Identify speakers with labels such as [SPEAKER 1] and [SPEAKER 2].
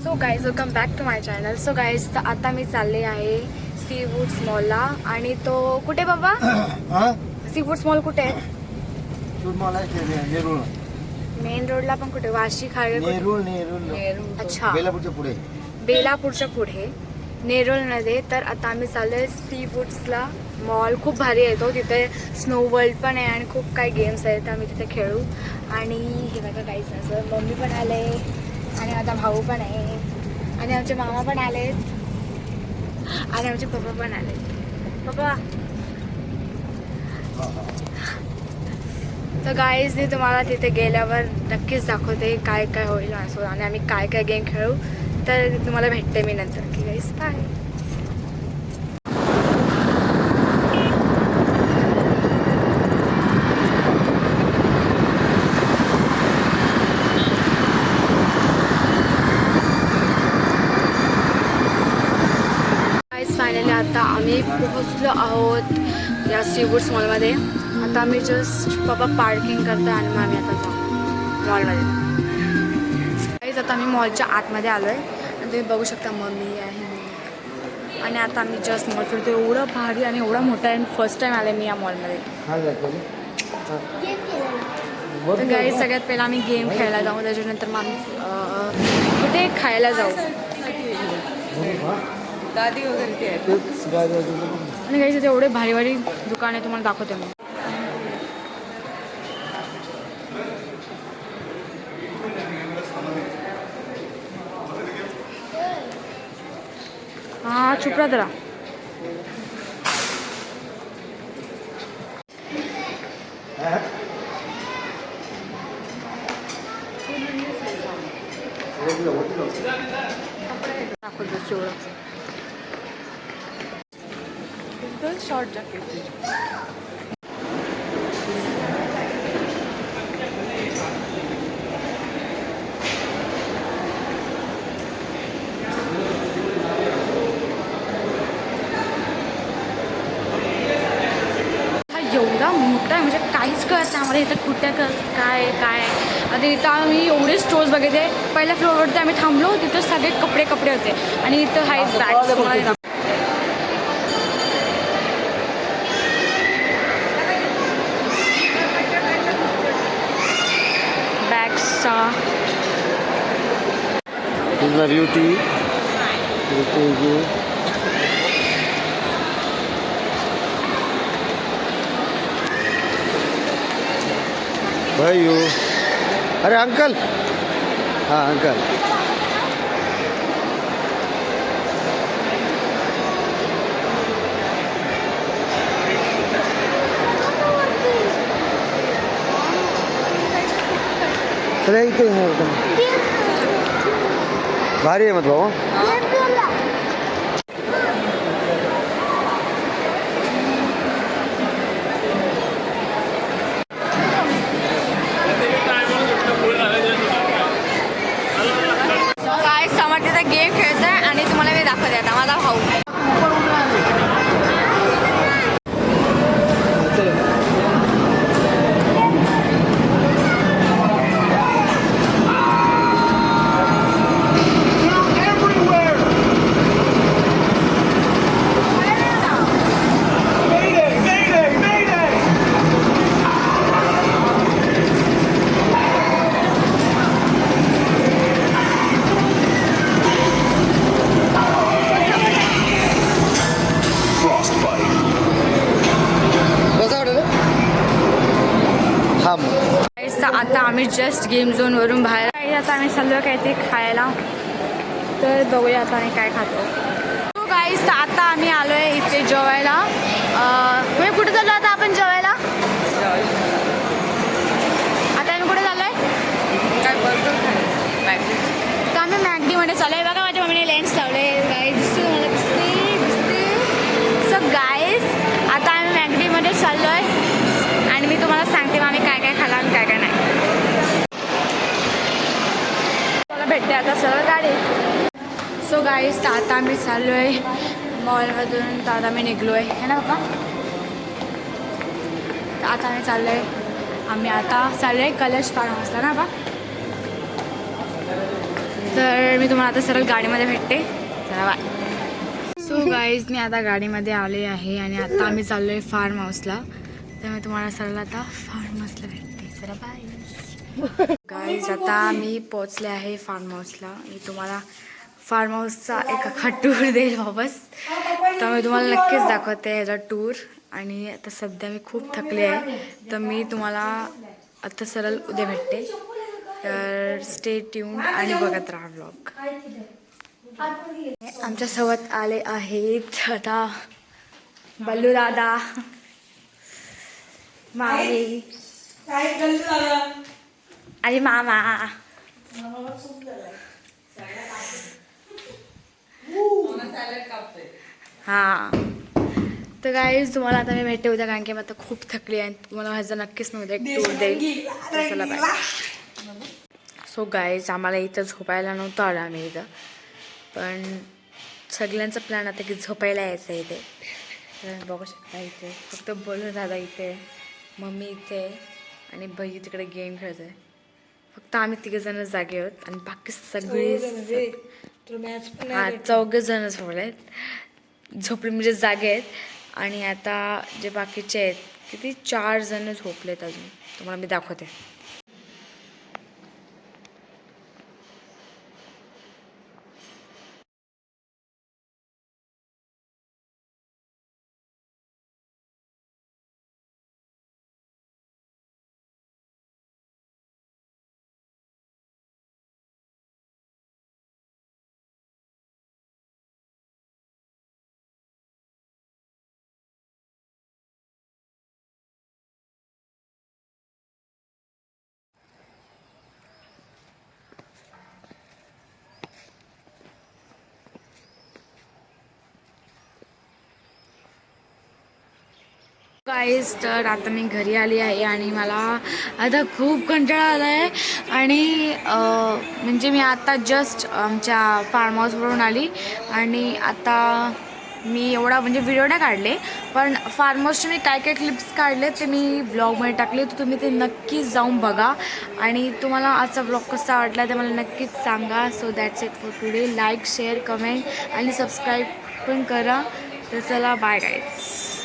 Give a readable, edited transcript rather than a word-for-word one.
[SPEAKER 1] So guys welcome back to my channel. So guys तर आता मी चालले आहे सी वूड्स मॉलला. आणि तो कुठे बाबा? सी वूड्स मॉल कुठे आहे? मेन रोडला पण कुठे? वाशी खाडे अच्छा, बेलापूरच्या पुढे नेरुळमध्ये. तर आता आम्ही चाललोय सी वूड्सला. मॉल खूप भारी आहे तो. तिथे स्नो वर्ल्ड पण आहे आणि खूप काही गेम्स आहेत. तर आम्ही तिथे खेळू. आणि हे बघा काहीच नसं, मम्मी पण आले आणि माझा भाऊ पण आहे आणि आमचे मामा पण आलेत आणि आमचे पप्पा पण आले. पप्पा तर गाईज मी तुम्हाला तिथे गेल्यावर नक्कीच दाखवते काय काय होईल असं आणि आम्ही काय काय गेम खेळू. तर तुम्हाला भेटते मी नंतर की गाईज बाय. फायनली आता आम्ही पोहोचलो आहोत या सी वूड्स मॉलमध्ये. आता आम्ही जस्ट पप्पा पार्किंग करतो आणि मग आम्ही आता जाऊ मॉलमध्ये. काहीच आता आम्ही मॉलच्या आतमध्ये आलो आहे आणि तुम्ही बघू शकता मम्मी आहे मी. आणि आता आम्ही जस्ट मॉल फिरतो. एवढं भारी आणि एवढा मोठा आहे. फर्स्ट टाईम आले मी या मॉलमध्ये. तर गाईज सगळ्यात पहिला आम्ही गेम खेळायला जाऊ. त्याच्यानंतर मग आम्ही कुठे खायला जाऊ. गादी वगैरे आणि काही एवढे भारी भारी दुकान आहे तुम्हाला दाखवते मी. हा चुप रहा जरा. दाखवतो शॉर्ट जॅकेट. हा एवढा मोठा आहे म्हणजे काहीच कळत नाही आम्हाला इथं कुठे काय काय. आता इथं आम्ही एवढे स्टोर्स बघितले. पहिल्या फ्लोअरवरती आम्ही थांबलो, तिथं सगळे कपडे होते आणि इथं हाय bags.
[SPEAKER 2] This is my beauty. भाई अरे अंकल. हाँ अंकल. चला इथे भारी आहे मतलब.
[SPEAKER 1] काय समोर तिथे गेम खेळतोय आणि तुम्हाला मी दाखवते आता माझा भाऊ. आता आम्ही जस्ट गेम झोनवरून बाहेर. आता आम्ही चाललो काय ते खायला. तर बघूया आता आम्ही काय खातो. तो गाईस आता आम्ही आलो आहे इथे जेवायला. तुम्ही कुठे चाललो आता आपण जेवायला? आता आम्ही कुठे चाललो आहे? तर आम्ही मॅगडीमध्ये चाललो आहे. बघा माझ्या मम्मीने लेन्स लावले. गाईस दिसते मला दिसते. सो गाईस आता आम्ही मॅगडीमध्ये चाललो आहे आणि मी तुम्हाला सांगते मग आम्ही काय काय खाल्लं आणि काय काय नाही. भेटते आता सरळ गाडी. सो गाईस आता आम्ही चाललो आहे मॉलमधून. तर आता मी निघलो आहे ना बाबा. तर आता आम्ही चाललो आहे. आम्ही आता चाललो आहे कलश फार्म हाऊसला ना बाबा. तर मी तुम्हाला आता सरळ गाडीमध्ये भेटते. चला बाय. सो गाईज मी आता गाडीमध्ये आले आहे आणि आता आम्ही चाललो आहे फार्म हाऊसला. तर मी तुम्हाला सरळ आता फार्म हाऊसला भेटते. चला बाय. गाईज आता मी पोचले आहे फार्म हाऊसला. मी तुम्हाला फार्म हाऊसचा एक टूर देईल वापस. तर मी तुम्हाला नक्कीच दाखवते ह्याचा टूर. आणि आता सध्या मी खूप थकले आहे. तर मी तुम्हाला आता सरळ उद्या भेटते. तर स्टे ट्यून्ड आणि बघत राहा व्लॉग. आमच्या सोबत आले आहेत आता बल्लू दादा, मामी आणि मामा. हा तर गाईज तुम्हाला आता मी भेटते उद्या, कारण की मी आता खूप थकली आहे. तुम्हाला ह्याचा नक्कीच मी उद्या एक टूर देईल. चला बाय. सो गाईज आम्हाला इथं झोपायला नव्हतं आलं आम्ही इथं, पण सगळ्यांचा प्लॅन आता की झोपायला यायचं आहे इथे. तर बघू शकता इथे फक्त बोलू दादा इथे, मम्मी इथे आणि भैया तिकडे गेम खेळत आहे. फक्त आम्ही तिघंजणच जागे आहोत आणि बाकी सगळे हा 4 जण झोपले म्हणजे जागे आहेत. आणि आता जे बाकीचे आहेत किती 4 जण झोपलेत अजून. तुम्हाला मी दाखवते. गाईज तर आता मी घरी आली आहे आणि मला आता खूप कंटाळा आला आहे. आणि म्हणजे मी आता जस्ट आमच्या फार्म हाऊसवरून आली आणि आता मी एवढा म्हणजे व्हिडिओ नाही काढले, पण फार्म हाऊसचे मी काय काय क्लिप्स काढले ते मी ब्लॉगमध्ये टाकले. तर तुम्ही ते नक्कीच जाऊन बघा. आणि तुम्हाला आजचा ब्लॉग कसा वाटला ते मला नक्कीच सांगा. So that's it for today. Like, share, comment आणि सबस्क्राईब पण करा. तर चला बाय गाईज.